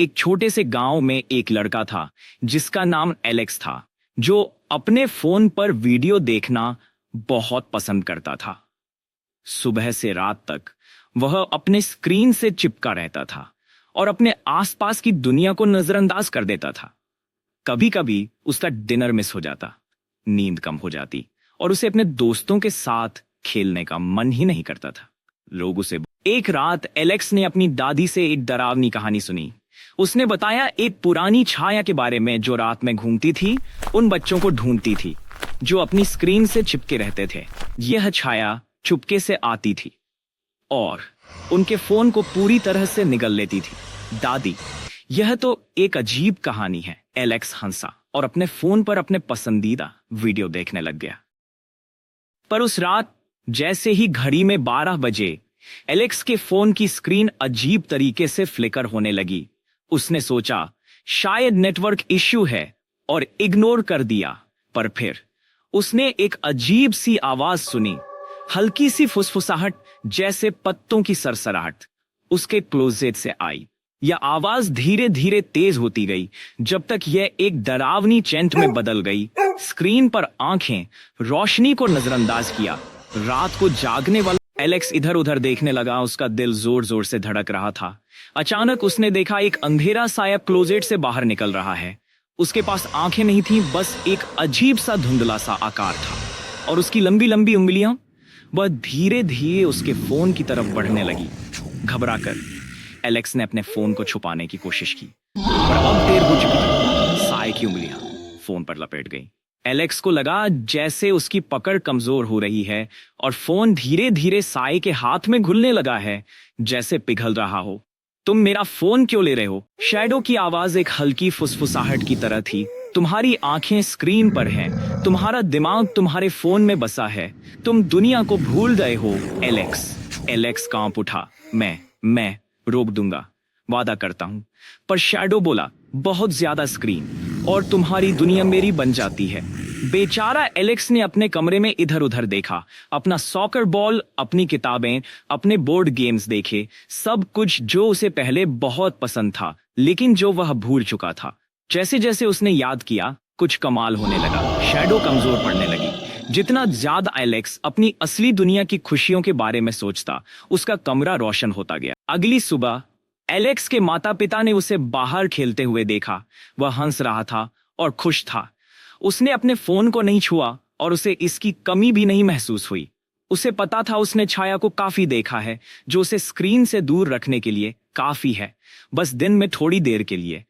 एक छोटे से गांव में एक लड़का था जिसका नाम एलेक्स था, जो अपने फोन पर वीडियो देखना बहुत पसंद करता था। सुबह से रात तक वह अपने स्क्रीन से चिपका रहता था और अपने आसपास की दुनिया को नजरअंदाज कर देता था। कभी कभी उसका डिनर मिस हो जाता, नींद कम हो जाती और उसे अपने दोस्तों के साथ खेलने का मन ही नहीं करता था। लोग उसे एक रात एलेक्स ने अपनी दादी से एक डरावनी कहानी सुनी। उसने बताया एक पुरानी छाया के बारे में जो रात में घूमती थी, उन बच्चों को ढूंढती थी जो अपनी स्क्रीन से चिपके रहते थे। यह छाया चुपके से आती थी और उनके फोन को पूरी तरह से निगल लेती थी। दादी, यह तो एक अजीब कहानी है। एलेक्स हंसा और अपने फोन पर अपने पसंदीदा वीडियो देखने लग गया। पर उस रात जैसे ही घड़ी में 12 बजे एलेक्स के फोन की स्क्रीन अजीब तरीके से फ्लिकर होने लगी। उसने सोचा शायद नेटवर्क इश्यू है और इग्नोर कर दिया। पर फिर उसने एक अजीब सी आवाज सुनी, हल्की सी फुसफुसाहट जैसे पत्तों की सरसराहट उसके क्लोजेट से आई। यह आवाज धीरे धीरे तेज होती गई जब तक यह एक डरावनी चैंट में बदल गई। स्क्रीन पर आंखें रोशनी को नजरअंदाज किया। रात को जागने वाला एलेक्स इधर उधर देखने लगा। उसका दिल जोर जोर से धड़क रहा था। अचानक उसने देखा एक अंधेरा साया क्लोजेट से बाहर निकल रहा है। उसके पास आंखें नहीं थीं, बस एक अजीब सा धुंधला सा आकार था और उसकी लंबी लंबी उंगलियां वह धीरे धीरे उसके फोन की तरफ बढ़ने लगी। घबराकर एलेक्स ने अपने फोन को छुपाने की कोशिश की, पर अब देर हो चुकी थी। साए की उंगलियां फोन पर लपेट गई। एलेक्स को लगा जैसे उसकी पकड़ कमजोर हो रही है और फोन धीरे धीरे साए के हाथ में घुलने लगा है, जैसे पिघल रहा हो। तुम मेरा फोन क्यों ले रहे हो? शैडो की आवाज एक हल्की फुसफुसाहट की तरह थी। तुम्हारी आंखें स्क्रीन पर हैं, तुम्हारा दिमाग तुम्हारे फोन में बसा है, तुम दुनिया को भूल गए हो एलेक्स। एलेक्स कांप उठा। मैं रोक दूंगा, वादा करता हूं। पर शैडो बोला, बहुत ज्यादा स्क्रीन और तुम्हारी दुनिया मेरी बन जाती है। बेचारा एलेक्स ने अपने कमरे में इधर उधर देखा, अपना सॉकर बॉल, अपनी किताबें, अपने बोर्ड गेम्स देखे, सब कुछ जो उसे पहले बहुत पसंद था लेकिन जो वह भूल चुका था। जैसे जैसे उसने याद किया, कुछ कमाल होने लगा। शैडो कमजोर पड़ने लगी। जितना ज्यादा एलेक्स अपनी असली दुनिया की खुशियों के बारे में सोचता, उसका कमरा रोशन होता गया। अगली सुबह एलेक्स के माता पिता ने उसे बाहर खेलते हुए देखा। वह हंस रहा था और खुश था। उसने अपने फोन को नहीं छुआ और उसे इसकी कमी भी नहीं महसूस हुई। उसे पता था उसने छाया को काफी देखा है, जो उसे स्क्रीन से दूर रखने के लिए काफी है, बस दिन में थोड़ी देर के लिए।